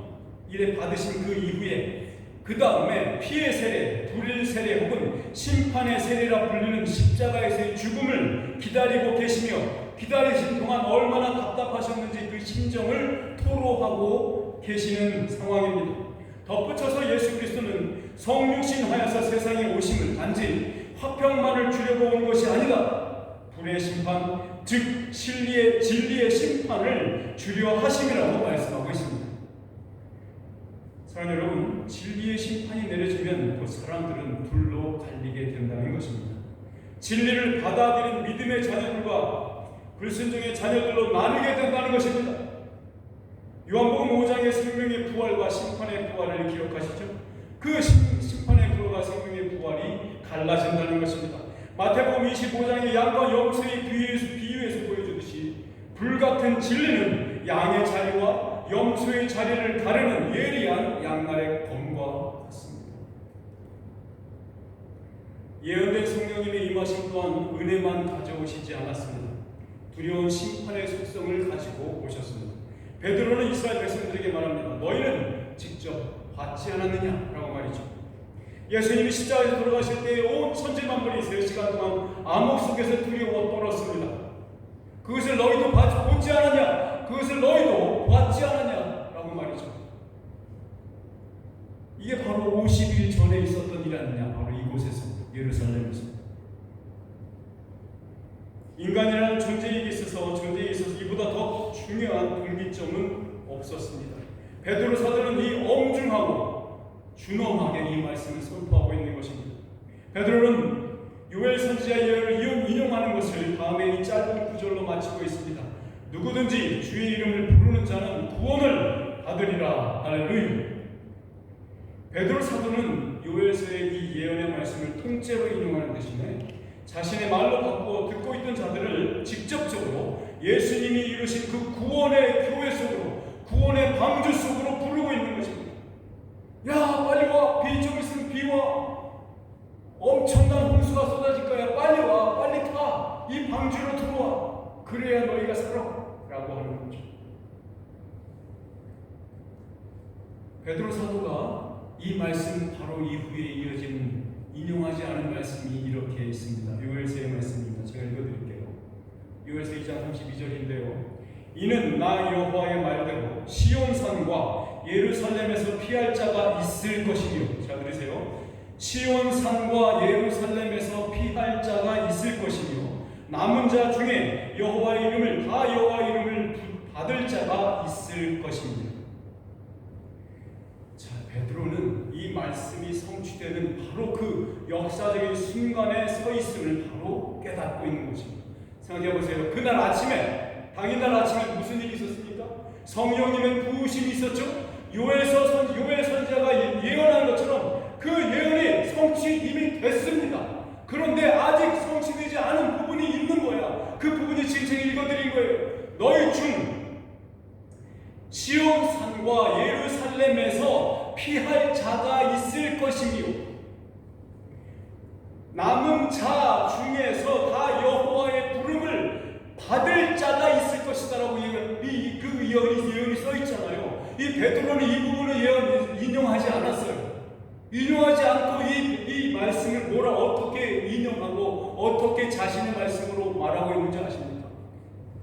A: 이래 받으신 그 이후에 그 다음에 피의 세례, 불의 세례 혹은 심판의 세례라 불리는 십자가에서의 죽음을 기다리고 계시며 기다리신 동안 얼마나 답답하셨는지 그 심정을 토로하고 계시는 상황입니다. 덧붙여서 예수 그리스도는 성육신하여서 세상에 오심을 단지 화평만을 주려고 온 것이 아니다. 불의 심판, 즉 진리의 심판을 주려 하심이라고 말씀하고 있습니다. 사랑하는 여러분, 진리의 심판이 내려지면 그 사람들은 불로 갈리게 된다는 것입니다. 진리를 받아들인 믿음의 자녀들과 불순종의 자녀들로 나누게 된다는 것입니다. 요한복음 5장의 생명의 부활과 심판의 부활을 기억하시죠? 그 심판의 부활과 생명의 부활이 갈라진다는 것입니다. 마태복음 25장의 양과 염소의 비유에서 보여주듯이 불같은 진리는 양의 자리와 염소의 자리를 가르는 예리한 양날의 검과 같습니다. 예언된 성령님의 임하심 또한 은혜만 가져오시지 않았습니다. 두려운 심판의 속성을 가지고 오셨습니다. 베드로는 이스라엘 백성들에게 말합니다. 너희는 직접 받지 않았느냐? 라고 말이죠. 예수님이 십자가에서 돌아가실 때에 온 천지 만물이 3시간 동안 암흑 속에서 두려워 떨었습니다. 그것을 너희도 보지 않았냐? 그것을 너희도 보았지 않았냐? 라고 말이죠. 이게 바로 50일 전에 있었던 일 아니냐? 바로 이곳에서, 예루살렘에서. 인간이라는 존재에 있어서 이보다 더 중요한 분기점은 없었습니다. 베드로 사도는 이 엄중하고 준엄하게 이 말씀을 선포하고 있는 것입니다. 베드로는 요엘 선지자의 예언을 인용하는 것을 다음에 이 짧은 구절로 마치고 있습니다. 누구든지 주의 이름을 부르는 자는 구원을 받으리라. 할렐루야. 베드로 사도는 요엘서의 이 예언의 말씀을 통째로 인용하는 대신에 자신의 말로 바꾸어 듣고 있던 자들을 직접적으로 예수님이 이루신 그 구원의 교회 속으로, 구원의 방주 속으로 부르고 있는 것입니다. 야, 빨리 와. 비 좀 있으면 비 와. 엄청난 홍수가 쏟아질 거야. 빨리 와. 빨리 타. 이 방주로 들어와. 그래야 너희가 살아. 라고 하는 거죠. 베드로 사도가 이 말씀 바로 이후에 이어진 인용하지 않은 말씀이 이렇게 있습니다. 요엘서의 말씀입니다. 제가 읽어드릴게요. 요엘서 2장 32절인데요. 이는 나 여호와의 말대로 시온산과 예루살렘에서 피할 자가 있을 것이며, 자 들으세요. 시온산과 예루살렘에서 피할 자가 있을 것이며 남은 자 중에 여호와의 이름을 받을 자가 있을 것입니다. 자, 베드로는 이 말씀이 성취되는 바로 그 역사적인 순간에 서 있음을 바로 깨닫고 있는 것입니다. 생각해 보세요. 그날 아침에, 당일날 아침에 무슨 일이 있었습니까? 성령님의 부으심이 있었죠. 요엘 선지자가 예언한 것처럼 그 예언이 성취 이미 됐습니다. 그런데 아직 성취되지 않은 부분이 있는 거야. 그 부분이 지금 제가 읽어드린 거예요. 너희 중 시온산과 예루살렘에서 피할 자가 있을 것이며 남은 자 중에서 다 여호와의 부름을 받을 자가 있을 것이다라고 그 예언이 써 있잖아요. 이 베드로는 이 부분을 인용하지 않았어요. 인용하지 않고 이 말씀을 어떻게 인용하고 어떻게 자신의 말씀으로 말하고 있는지 아십니까?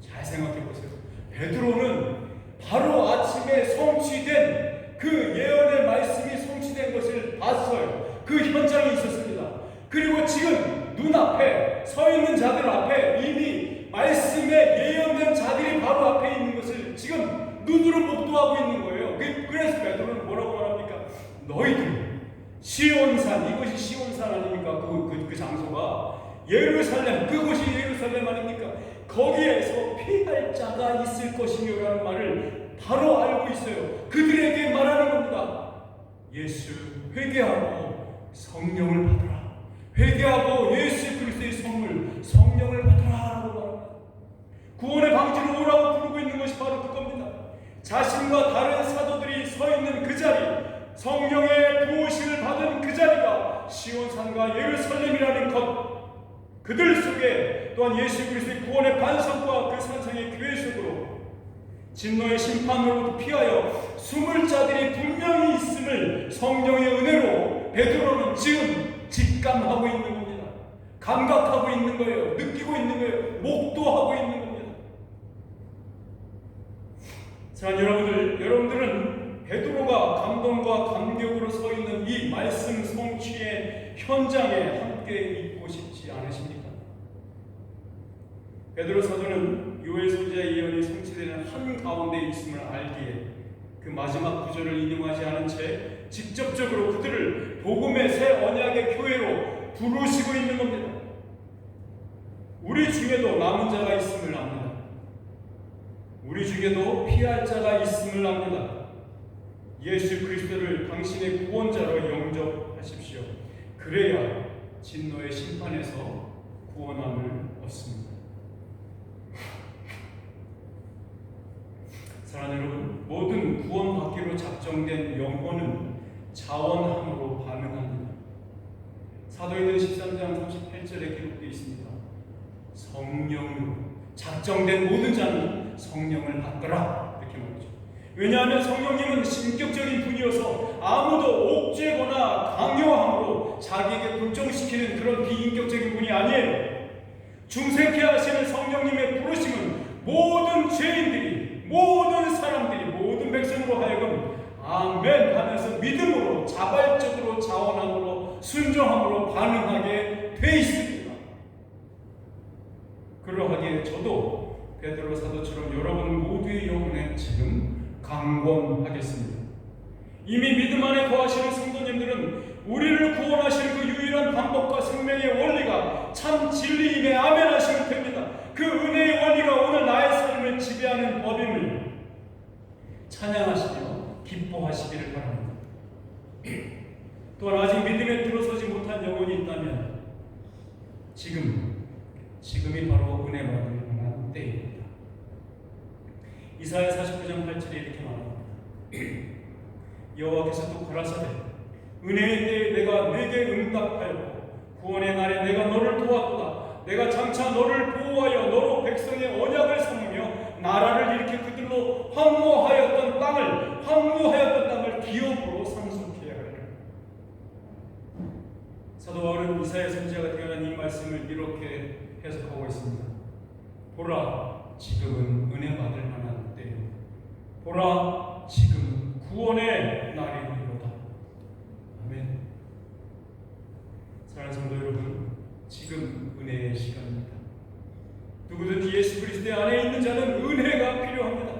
A: 잘 생각해 보세요. 베드로는 바로 아침에 성취된 그 예언의 말씀이 성취된 것을 봤어요. 그 현장에 있었습니다. 그리고 지금 눈앞에 서 있는 자들 앞에 이미 말씀에 예언된 자들이 바로 앞에 있는 것을 지금 눈으로 목도하고 있는 거예요. 그래서 베드로는 뭐라고 말합니까? 너희들 시온산, 이것이 시온산 아닙니까? 그 장소가 예루살렘, 그곳이 예루살렘 아닙니까? 거기에서 피할 자가 있을 것이며 라는 말을 바로 알고 있어요. 그들에게 말하는 겁니다. 예수 회개하고 성령을 받으라. 회개하고 예수 그리스도의 선물 성령을 받으라 라고 말합니다. 구원의 방지로 오라고 부르고 있는 것이 바로 그겁니다. 자신과 다른 사도들이 서 있는 그 자리, 성령의 부으심을 받은 그 자리가 시온산과 예루살렘이라는 것, 그들 속에 또한 예수 그리스도의 구원의 반석과 그 산상의 교회 속으로 진노의 심판으로부터 피하여 숨을 자들이 분명히 있음을 성령의 은혜로 베드로는 지금 직감하고 있는 겁니다. 감각하고 있는 거예요. 느끼고 있는 거예요. 목도하고 있는 겁니다. 자, 여러분들은 베드로가 감동과 감격으로 서 있는 이 말씀 성취의 현장에 함께 있고 싶지 않으십니까? 베드로 사도는 요엘 선지자의 예언이 성취되는 한 가운데 있음을 알기에 그 마지막 구절을 인용하지 않은 채 직접적으로 그들을 복음의 새 언약의 교회로 부르시고 있는 겁니다. 우리 중에도 남은 자가 있음을 압니다. 우리 중에도 피할 자가 있음을 압니다. 예수 그리스도를 당신의 구원자로 영접하십시오. 그래야 진노의 심판에서 구원함을 얻습니다. 사랑하는 여러분, 모든 구원받기로 작정된 영혼은 자원함으로 반응합니다. 사도행전 13장 38절에 기록되어 있습니다. 성령으로 작정된 모든 자는 성령을 받더라, 이렇게 말이죠. 왜냐하면 성령님은 신격적인 분이어서 아무도 옥죄거나 강요함으로 자기에게 걱정시키는 그런 비인격적인 분이 아니에요. 중생케 하시는 성령님의 부르심은 모든 죄인들이, 모든 사람들이, 모든 백성으로 하여금 아멘 하면서 믿음으로, 자발적으로, 자원함으로, 순종함으로 반응하게 돼 있습니다. 그러하기에 저도 베드로 사도처럼 여러분 모두의 영혼에 지금 강권하겠습니다. 이미 믿음 안에 거하시는 성도님들은 우리를 구원하실 그 유일한 방법과 생명의 원리가 참 진리임에 아멘 하시면 됩니다. 그 은혜의 원리가 오늘 나의 삶을 지배하는 법임을 찬양하시며 기뻐하시기를 바랍니다. 또한 아직 믿음에 들어서지 못한 영혼이 있다면 지금이 바로 은혜 받을 만한 때입니다. 이사야 49장 8절에 이렇게 말합니다. 여호와께서 또 가라사대 은혜의 때에 내가 네게 응답하였고 구원의 날에 내가 너를 도왔도다. 내가 장차 너를 보호하여 너로 백성의 언약을 삼으며 나라를 일으켜 그들로 황무하였던 땅을 기업으로 상속해야 하리라. 사도 바울은 이사야 선지자가 태어난 이 말씀을 이렇게 해석하고 있습니다. 보라, 지금은 은혜 받을 만한 때요. 보라, 지금 구원의 날이 이르다. 아멘. 사랑하는 성도 여러분, 지금 은혜의 시간입니다. 누구든지 예수 그리스도 안에 있는 자는 은혜가 필요합니다.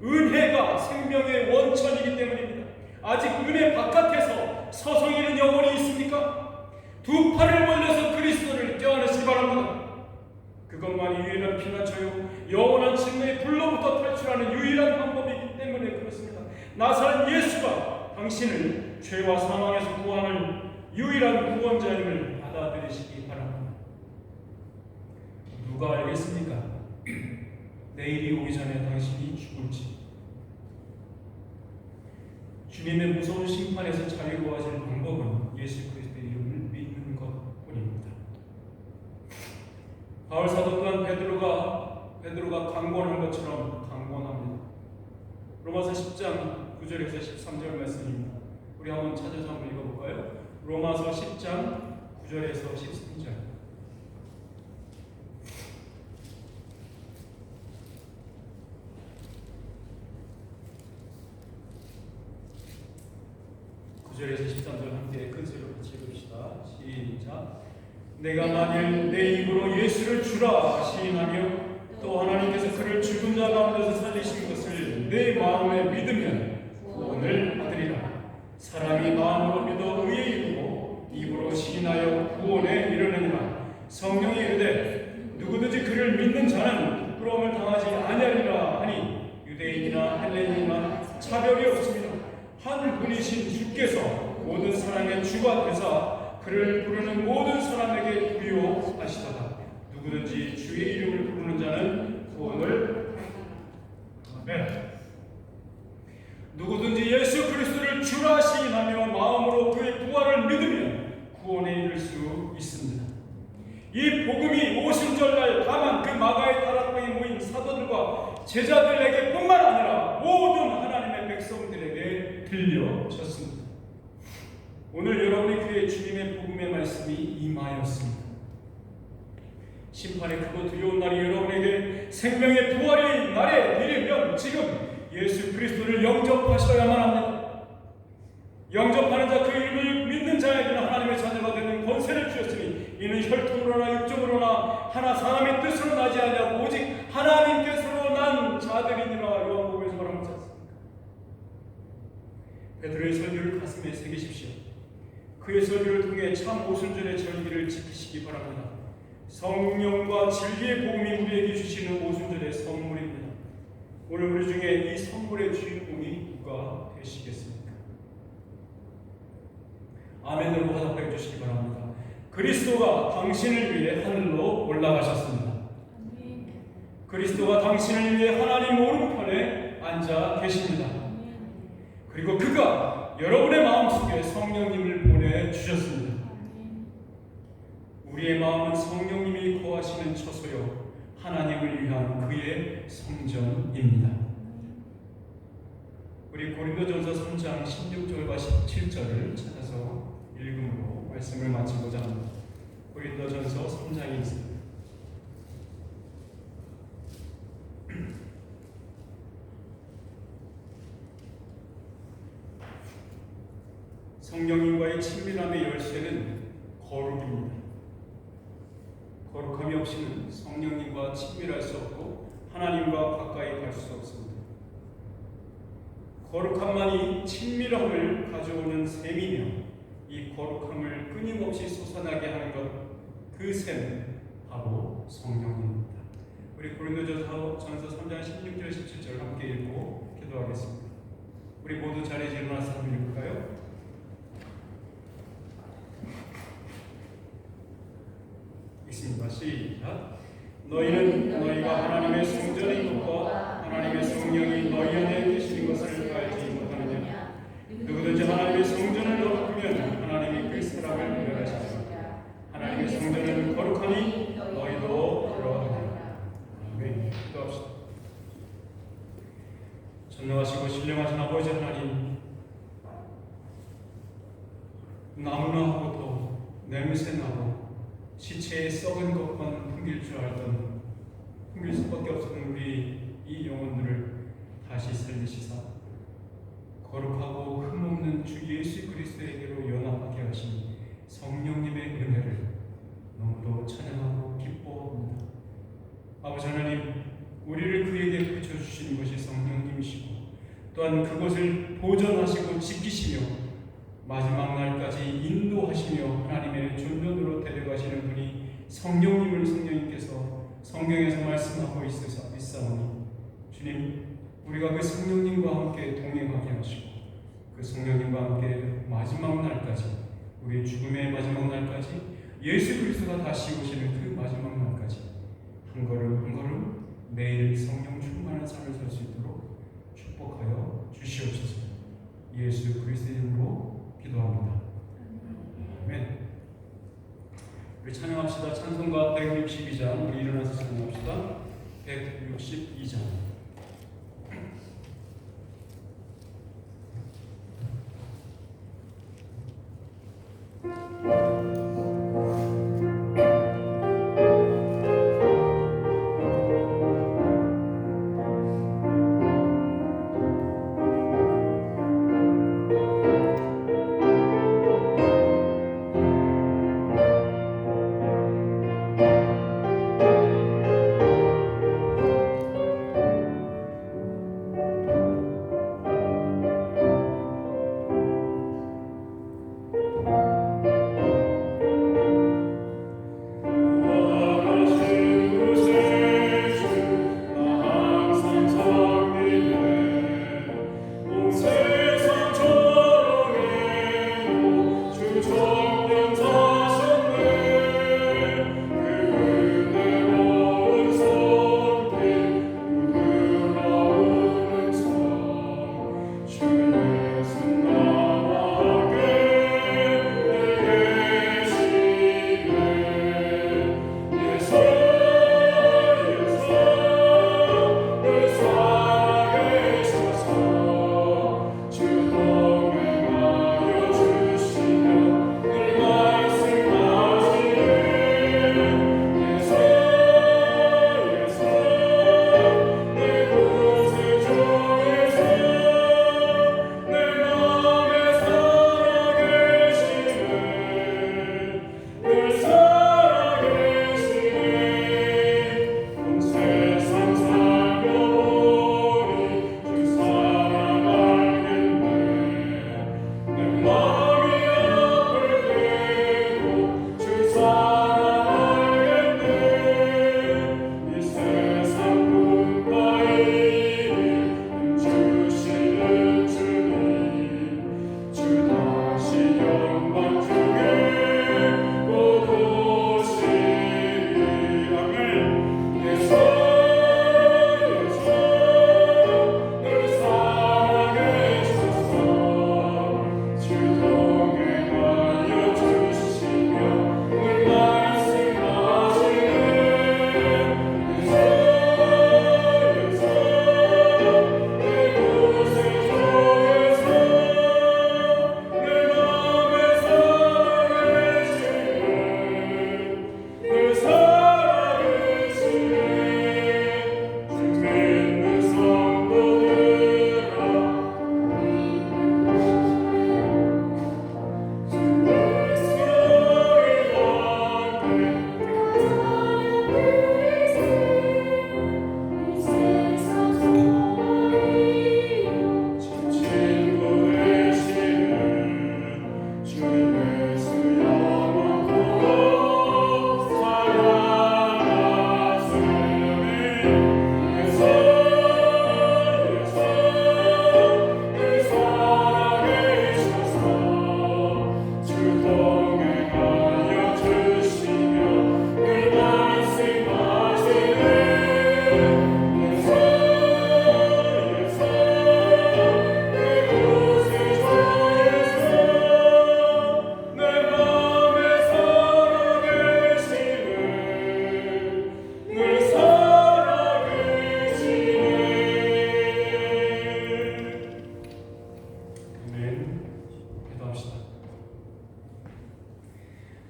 A: 은혜가 생명의 원천이기 때문입니다. 아직 은혜 바깥에서 서성이는 영혼이 있습니까? 두 팔을 벌려서 그리스도를 껴안으시기 바랍니다. 그것만이 유일한 피난처요 영원한 침례의 불로부터 탈출하는 유일한 방법이기 때문에 그렇습니다. 나사렛 예수가 당신을 죄와 사망에서 구하는 유일한 구원자임을 받아들이시기 바랍니다. 누가 알겠습니까? 내일이 오기 전에 당신이 죽을지. 주님의 무서운 심판에서 자유로워질 방법은 예수 그리스도의 이름을 믿는 것뿐입니다. 바울 사도 또한 베드로가 강권한 것처럼 강권합니다. 로마서 10장 9절에서 13절 말씀입니다. 우리 한번 찾아서 한번 읽어볼까요? 로마서 10장 9절에서 13절. 절에서 13절 함께 큰 소리로 같이 읽읍시다. 시작. 내가 만일 내 입으로 예수를 주라 시인하며 또 하나님께서 그를 죽은 자 가운데서 살리신 것을 내 마음에 믿으면 구원을 받으리라. 사람이 마음으로 믿어 의에 이르고 입으로 시인하여 구원에 이르느니라. 성경이 이르되 누구든지 그를 믿는 자는 부끄러움을 당하지 아니하리라 하니 유대인이나 헬레인이나 차별이 없습니다. 한 분이신 주께서 모든 사람의 주가 되사 그를 부르는 모든 사람에게 부요하시도다. 누구든지 주의 이름을 부르는 자는 구원을 아멘. 누구든지 예수 그리스도를 주라 시인하며 마음으로 그의 부활을 믿으면 구원에 이를 수 있습니다. 이 복음이 오순절날 다만 그 마가의 다락방에 모인 사도들과 제자들에게 뿐만 아니라 모든 하나님의 백성들에게 들려졌습니다. 오늘 여러분의 귀에 주님의 복음의 말씀이 임하였습니다. 심판의 크고 두려운 날이 여러분에게 생명의 부활의 날에 이르면 지금 예수 그리스도를 영접하셔야만 합니다. 영접하는 자 그 이름을 믿는 자에게는 하나님의 자녀가 되는 권세를 주셨으니 이는 혈통으로나 육정으로나 하나 사람의 뜻으로 나지 아니하고 오직 하나님께서로 난 자들이니라. 요한복음에서 말하지 않습니까? 베드로의 설교를 가슴에 새기십시오. 그의 설교를 통해 참 오순절의 절기를 지키시기 바랍니다. 성령과 진리의 복음이 우리에게 주시는 오순절의 선물입니다. 오늘 우리 중에 이 선물의 주인공이 누가 되시겠습니까? 아멘으로 화답해 주시기 바랍니다. 그리스도가 당신을 위해 하늘로 올라가셨습니다. 그리스도가 당신을 위해 하나님 오른편에 앉아 계십니다. 그리고 그가 여러분의 마음속에 성령님을 보내주셨습니다. 우리의 마음은 성령님이 거하시는 처소요 하나님을 위한 그의 성전입니다. 우리 고린도전서 3장 16절과 17절을 찾아서 읽음으로 말씀을 마치고자 합니다. 고린도전서 3장이 있습니다. 성령님과의 친밀함의 열쇠는 거룩입니다. 거룩함이 없이는 성령님과 친밀할 수 없고 하나님과 가까이 갈 수 없습니다. 거룩함만이 친밀함을 가져오는 셈이며 이 거룩함을 끊임없이 솟아나게 하는 것, 그 셈은 바로 성령입니다. 우리 고린도전서 3장 16절 17절 함께 읽고 기도하겠습니다. 우리 모두 자리에 일어나서 한번 읽을까요? 읽습니다. 시작. 너희는 너희가 하나님의 성전인 것과 하나님의 성령이 너희 안에 계시는 것을 알지 못하느냐. 누구든지 하나님의 성전을 더럽히면 하나님이 그 사람을 멸하시리라. 하나님의 성전은 거룩하니 너희도 그러하리라. 아멘. 기도합시다. 전능하시고 신령하신 아버지 하나님, 나무나하고 더 냄새나고 시체의 썩은 것만 풍길 줄 알던, 풍길 수밖에 없었던 우리 이 영혼들을 다시 살리시사 거룩하고 흠없는 주 예수 그리스도에게로 연합하게 하신 성령님의 은혜를 너무도 찬양하고 기뻐합니다. 아버지 하나님, 우리를 그에게 붙여주신 것이 성령님이시고 또한 그것을 보존하시고 지키시며 마지막 날까지 인도하시며 하나님의 존전으로 데려가시는 분이 성령님을 성령님께서 성경에서 말씀하고 있사오니 주님, 우리가 그 성령님과 함께 동행하게 하시고 그 성령님과 함께 마지막 날까지, 우리의 죽음의 마지막 날까지, 예수 그리스도가 다시 오시는 그 마지막 날까지 한 걸음 한 걸음 매일 성령 충만한 삶을 살 수 있도록 축복하여 주시옵소서. 예수 그리스도의 이름으로 기도합니다. 아멘. 우리 찬양합시다. 찬송가 162장. 우리 일어나서 찬양합시다. 162장.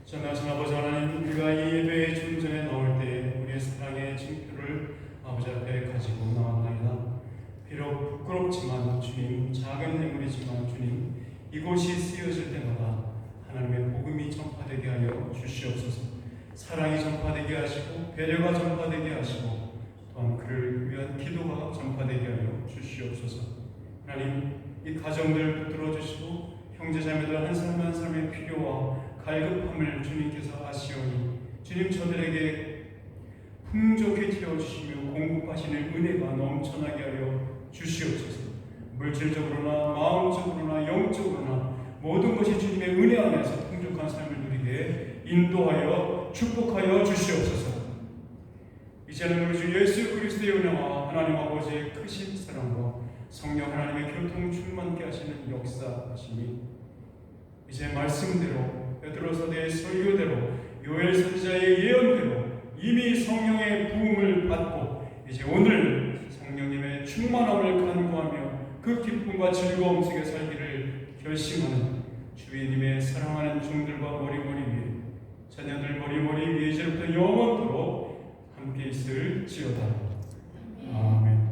A: 전하신 아버지 하나님, 우리가 이 예배의 중전에 나올 때 우리의 사랑의 징표를 아버지 앞에 가지고 나왔나이다. 비록 부끄럽지만 주님, 작은 행물이지만 주님, 이곳이 쓰여질 때마다 하나님의 복음이 전파되게 하여 주시옵소서. 사랑이 전파되게 하시고 배려가 전파되게 하시고 또한 그를 위한 기도가 전파되게 하여 주시옵소서. 하나님, 이 가정들 붙들어 주시고 형제자매들 한 사람 한 사람의 필요와 갈급함을 주님께서 아시오니 주님, 저들에게 풍족히 채워주시며 공급하시는 은혜가 넘쳐나게 하여 주시옵소서. 물질적으로나 마음적으로나 영적으로나 모든 것이 주님의 은혜 안에서 풍족한 삶을 누리게 인도하여 축복하여 주시옵소서. 이제는 우리 주 예수 그리스도의 은혜와 하나님 아버지의 크신 사랑과 성령 하나님의 교통 충만케 하시는 역사하시니 이제 말씀대로 베드로서대의 설교대로 요엘 선지자의 예언대로 이미 성령의 부음을 받고 이제 오늘 성령님의 충만함을 간구하며 그 기쁨과 즐거움 속에 살기를 결심하는 주님의 사랑하는 종들과 머리머리 위에 자녀들 머리머리 위에 이제부터 영원토록 함께 있을지어다. 아멘.